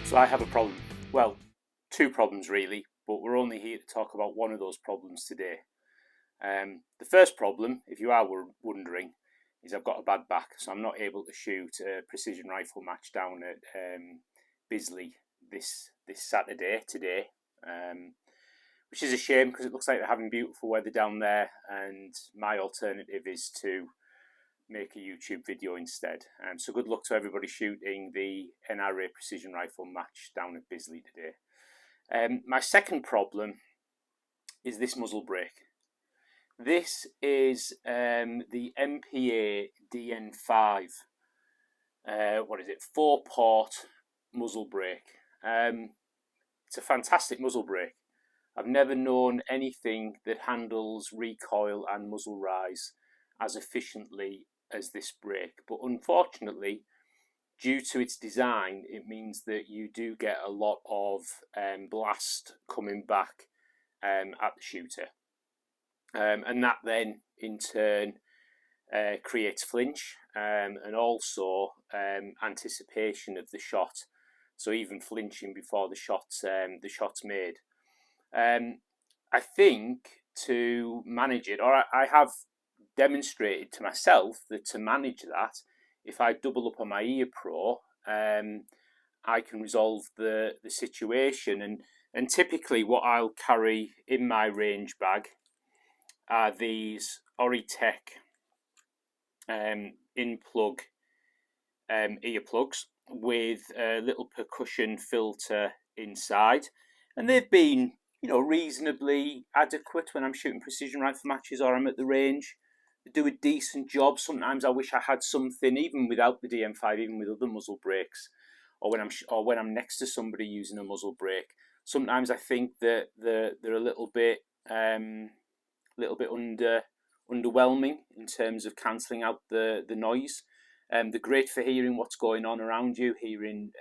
So I have a problem. Well, two problems really, but we're only here to talk about one of those problems today. The first problem, if you are wondering, is I've got a bad back, so I'm not able to shoot a precision rifle match down at Bisley this Saturday today, which is a shame because it looks like they're having beautiful weather down there, and my alternative is to make a YouTube video instead. So good luck to everybody shooting the NRA precision rifle match down at Bisley today. My second problem is this muzzle brake. This is the MPA DN5. What is it? 4-port muzzle brake. It's a fantastic muzzle brake. I've never known anything that handles recoil and muzzle rise as efficiently as this brake, but unfortunately, due to its design, it means that you do get a lot of blast coming back at the shooter, and that then in turn creates flinch and also anticipation of the shot, so even flinching before the shot's made. I think to manage it, or I have demonstrated to myself that to manage that, if I double up on my ear pro, I can resolve the situation. And typically what I'll carry in my range bag are these Oritech in-plug earplugs with a little percussion filter inside, and they've been, you know, reasonably adequate when I'm shooting precision rifle matches or I'm at the range. They do a decent job. Sometimes I wish I had something, even without the DN5, even with other muzzle brakes, or when I'm next to somebody using a muzzle brake. Sometimes I think that they're a little bit underwhelming in terms of cancelling out the noise. They're great for hearing what's going on around you, hearing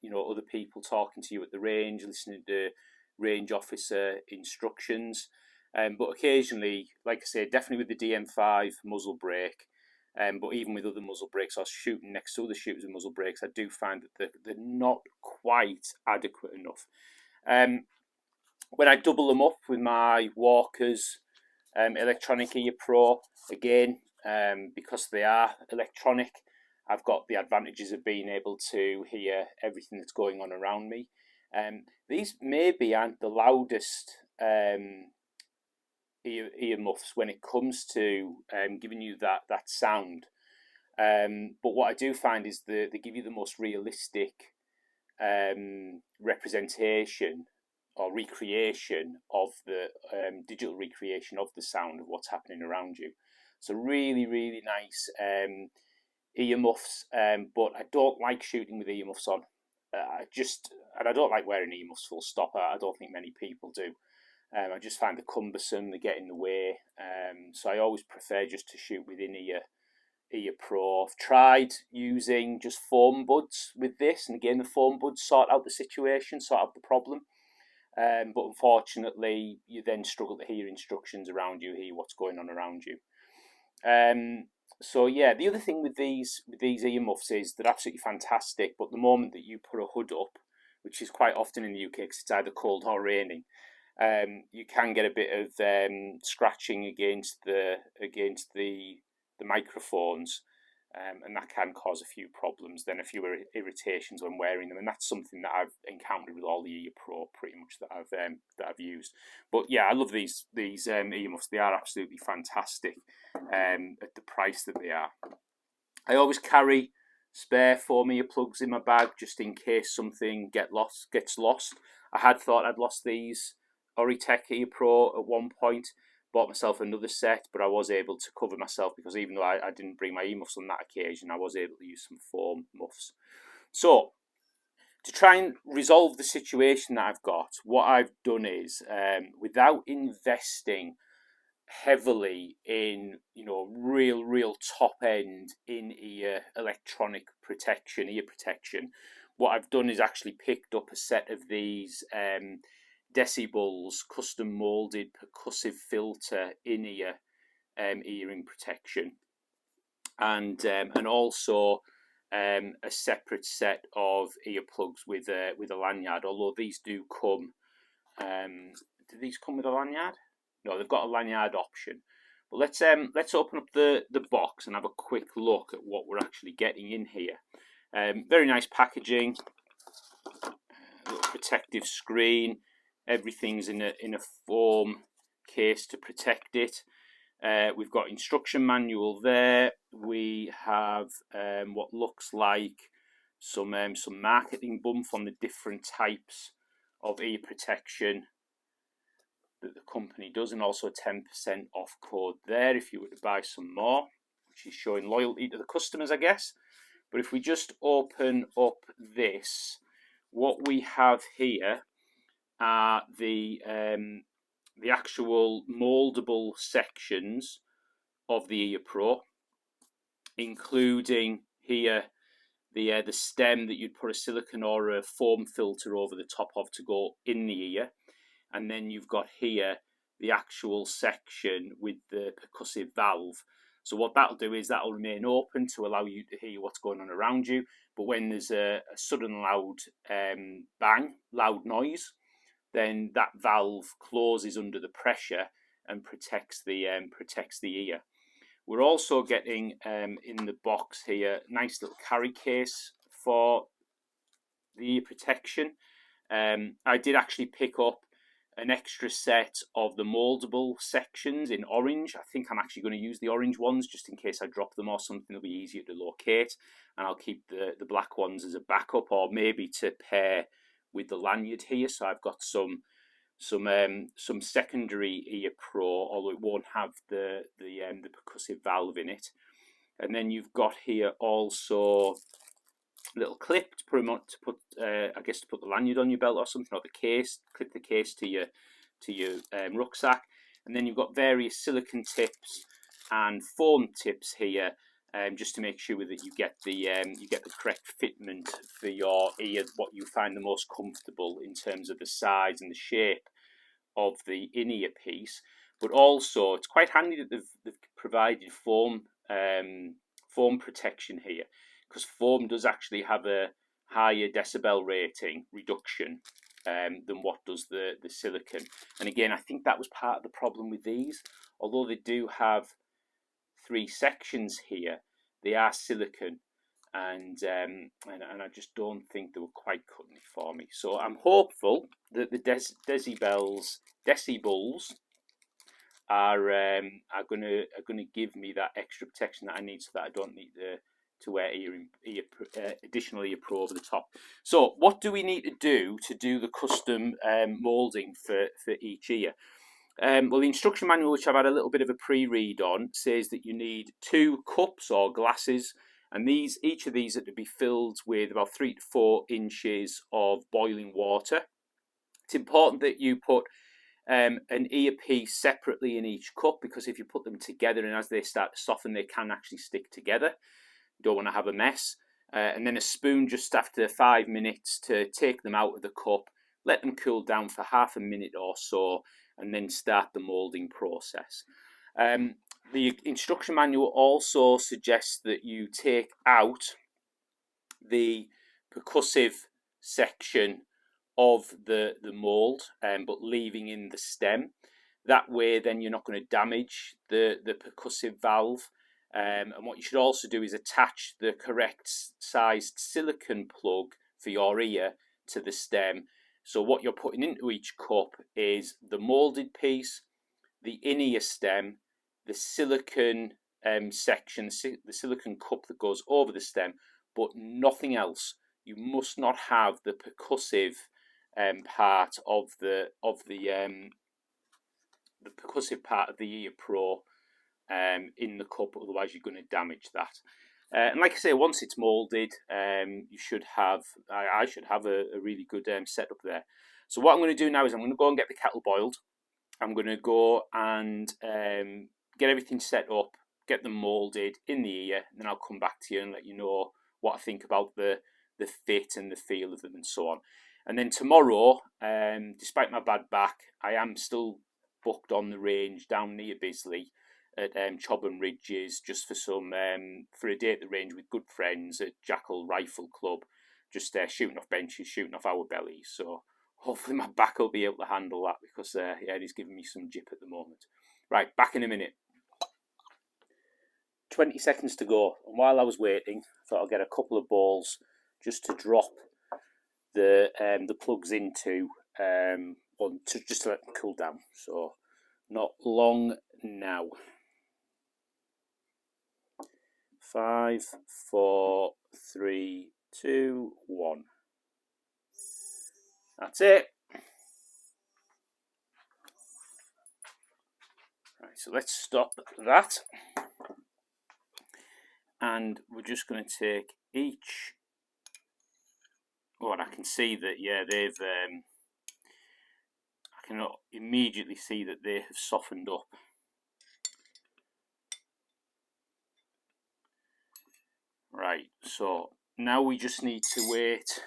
you know, other people talking to you at the range, listening to range officer instructions. But occasionally, like I say, definitely with the DN5 muzzle brake, but even with other muzzle brakes or shooting next to other shooters with muzzle brakes, I do find that they're not quite adequate enough. When I double them up with my Walker's electronic ear pro, again, because they are electronic, I've got the advantages of being able to hear everything that's going on around me. These maybe aren't the loudest earmuffs when it comes to giving you that sound, but what I do find is they give you the most realistic representation or recreation of the digital recreation of the sound of what's happening around you. So really nice earmuffs, but I don't like shooting with earmuffs on. And I don't like wearing earmuffs full stop. I don't think many people do. I just find them cumbersome, they get in the way. So I always prefer just to shoot with ear pro. I've tried using just foam buds with this, and again the foam buds sort out the situation, sort out the problem. But unfortunately, you then struggle to hear instructions around you, hear what's going on around you. So yeah, the other thing with these earmuffs is they're absolutely fantastic, but the moment that you put a hood up, which is quite often in the UK because it's either cold or raining, you can get a bit of scratching against the microphones, and that can cause a few problems, then a few irritations when wearing them, and that's something that I've encountered with all the ear pro pretty much that I've used. But yeah, I love these earmuffs. They are absolutely fantastic at the price that they are. I always carry spare foam earplugs in my bag just in case something gets lost. I had thought I'd lost these Oritech ear pro at one point. Bought myself another set, but I was able to cover myself because even though I didn't bring my earmuffs on that occasion, I was able to use some foam muffs. So to try and resolve the situation that I've got, what I've done is, without investing heavily in, you know, real top end in-ear electronic protection, ear protection, what I've done is actually picked up a set of these Decibullz custom molded percussive filter in-ear hearing protection, and also a separate set of earplugs with a lanyard, although these do come. Do these come with a lanyard? No, they've got a lanyard option. But let's open up the box and have a quick look at what we're actually getting in here. Very nice packaging, little protective screen. Everything's in a foam case to protect it. We've got instruction manual there. We have what looks like some marketing bump on the different types of ear protection that the company does, and also a 10% off code there if you were to buy some more, which is showing loyalty to the customers, I guess. But if we just open up this, what we have here are the actual moldable sections of the Ear Pro, including here the stem that you'd put a silicone or a foam filter over the top of to go in the ear. And then you've got here the actual section with the percussive valve. So what that'll do is that'll remain open to allow you to hear what's going on around you. But when there's a sudden loud bang, loud noise, then that valve closes under the pressure and protects the ear. We're also getting in the box here a nice little carry case for the ear protection. I did actually pick up an extra set of the moldable sections in orange. I think I'm actually going to use the orange ones just in case I drop them or something. It'll be easier to locate, and I'll keep the black ones as a backup, or maybe to pair with the lanyard here. So I've got some secondary Ear Pro, although it won't have the percussive valve in it. And then you've got here also a little clip to put them on, I guess to put the lanyard on your belt or something, or the case. Clip the case to your rucksack. And then you've got various silicone tips and foam tips here, just to make sure that you get the correct fitment for your ear, what you find the most comfortable in terms of the size and the shape of the in-ear piece. But also, it's quite handy that they've provided foam protection here, because foam does actually have a higher decibel rating reduction than what does the silicone. And again, I think that was part of the problem with these. Although they do have 3 sections here, they are silicone, and I just don't think they were quite cutting it for me. So I'm hopeful that the Decibullz are gonna give me that extra protection that I need, so that I don't need to wear additional Ear Pro over the top. So what do we need to do the custom moulding for each ear? Well, the instruction manual, which I've had a little bit of a pre-read on, says that you need 2 cups or glasses, and each of these are to be filled with about 3 to 4 inches of boiling water. It's important that you put an earpiece separately in each cup, because if you put them together and as they start to soften, they can actually stick together. You don't want to have a mess. And then a spoon just after 5 minutes to take them out of the cup, let them cool down for half a minute or so, and then start the moulding process. The instruction manual also suggests that you take out the percussive section of the mould, but leaving in the stem. That way then you're not going to damage the percussive valve. And what you should also do is attach the correct sized silicone plug for your ear to the stem. So what you're putting into each cup is the moulded piece, the in-ear stem, the silicone section, the silicone cup that goes over the stem, but nothing else. You must not have the percussive part of the percussive part of the Ear Pro in the cup, otherwise you're going to damage that. And like I say, once it's moulded, you should have, I should have a really good setup there. So what I'm going to do now is I'm going to go and get the kettle boiled. I'm going to go and get everything set up, get them moulded in the ear, and then I'll come back to you and let you know what I think about the fit and the feel of them and so on. And then tomorrow, despite my bad back, I am still booked on the range down near Bisley. at Chobham Ridges just for for a day at the range with good friends at Jackal Rifle Club, just shooting off benches, shooting off our bellies. So hopefully my back will be able to handle that, because yeah, it is giving me some jip at the moment. Right, back in a minute. 20 seconds to go, and while I was waiting, I thought I'll get a couple of balls just to drop the plugs into, just to let them cool down. So not long now. 5, 4, 3, 2, 1. That's it. Right, so let's stop that. And we're just going to take each. Oh, and I can see that, yeah, they've. I can immediately see that they have softened up. Right, so now we just need to wait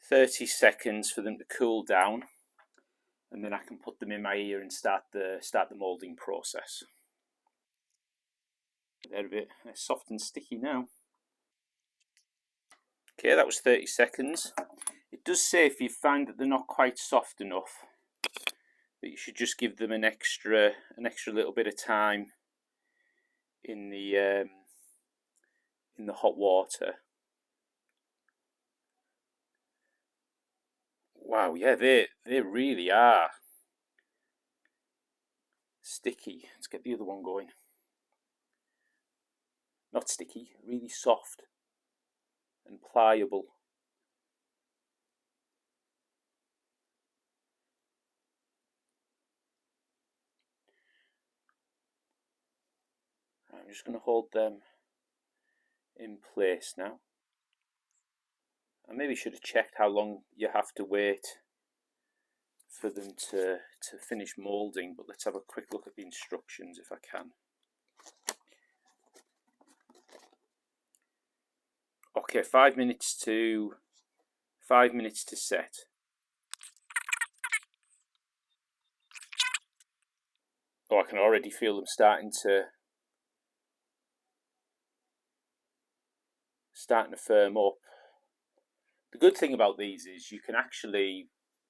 30 seconds for them to cool down, and then I can put them in my ear and start the moulding process. They're a bit soft and sticky now. Okay, that was 30 seconds. It does say if you find that they're not quite soft enough, that you should just give them an extra little bit of time in the hot water. Wow, yeah, they really are sticky. Let's get the other one going. Not sticky, really soft and pliable. I'm just going to hold them in place now. I maybe should have checked how long you have to wait for them to finish moulding, but let's have a quick look at the instructions if I can. Okay, 5 minutes to set. Oh, I can already feel them starting to firm up. The good thing about these is you can actually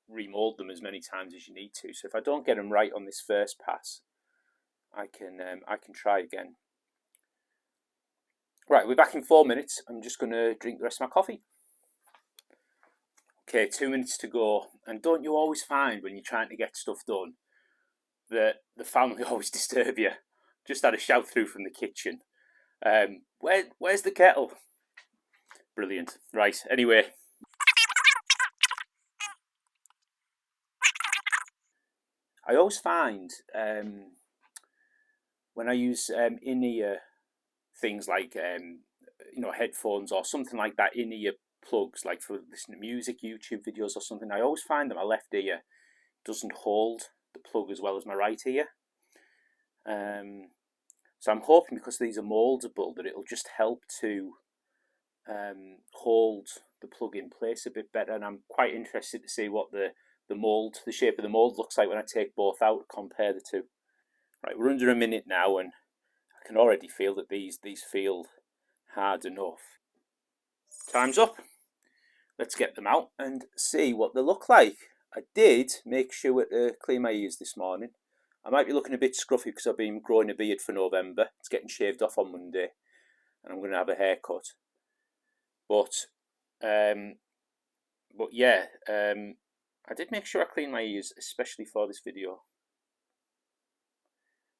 remold them as many times as you need to. So if I don't get them right on this first pass, I can try again. Right, we're back in 4 minutes. I'm just going to drink the rest of my coffee. Okay, 2 minutes to go. And don't you always find when you're trying to get stuff done that the family always disturb you? Just had a shout through from the kitchen. Where's the kettle? Brilliant. Right, anyway. I always find when I use in-ear things like headphones or something like that, in-ear plugs, like for listening to music, YouTube videos or something, I always find that my left ear doesn't hold the plug as well as my right ear. So I'm hoping, because these are moldable, that it'll just help to hold the plug in place a bit better. And I'm quite interested to see what the shape of the mold looks like when I take both out, compare the two. Right, we're under a minute now, and I can already feel that these feel hard enough. Time's up. Let's get them out and see what they look like. I did make sure to clean my ears this morning. I might be looking a bit scruffy because I've been growing a beard for November. It's getting shaved off on Monday, and I'm going to have a haircut. But yeah, I did make sure I cleaned my ears, especially for this video.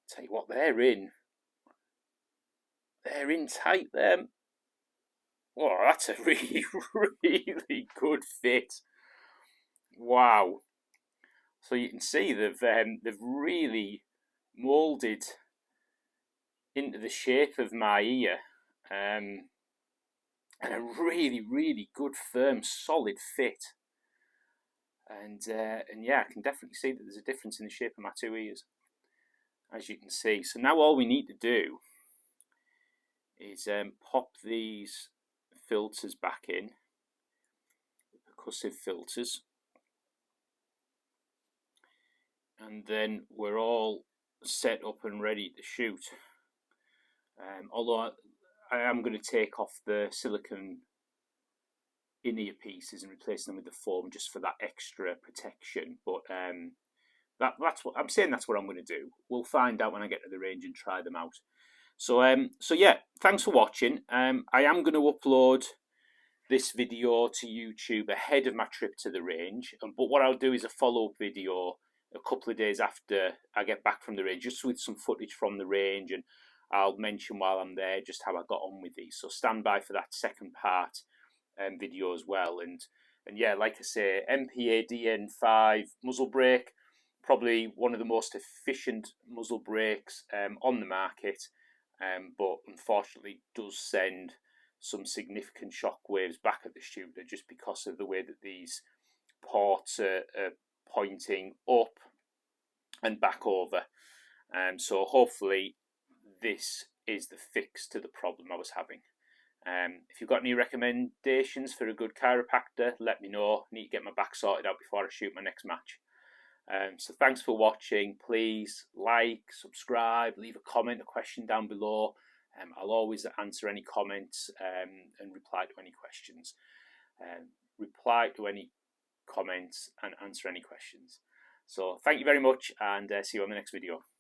Tell you what, they're in tight. Oh, that's a really, really good fit. Wow. So you can see they've really moulded into the shape of my ear, and a really, really good, firm, solid fit. And yeah, I can definitely see that there's a difference in the shape of my two ears, as you can see. So now all we need to do is pop these filters back in, the percussive filters, and then we're all set up and ready to shoot. Although I am going to take off the silicone in-ear pieces and replace them with the foam just for that extra protection. But that's what I'm saying. That's what I'm going to do. We'll find out when I get to the range and try them out. So yeah, thanks for watching. I am going to upload this video to YouTube ahead of my trip to the range. But what I'll do is a follow-up video a couple of days after I get back from the range, just with some footage from the range, and I'll mention while I'm there just how I got on with these. So stand by for that second part video as well. And yeah, like I say, MPA DN5 muzzle brake, probably one of the most efficient muzzle brakes on the market, but unfortunately does send some significant shock waves back at the shooter just because of the way that these ports are pointing up and back over. So hopefully this is the fix to the problem I was having. If you've got any recommendations for a good chiropractor, let me know. I need to get my back sorted out before I shoot my next match. So thanks for watching. Please like, subscribe, leave a comment, a question down below. I'll always answer any comments and reply to any questions. Reply to any comments and answer any questions. So thank you very much, and see you on the next video.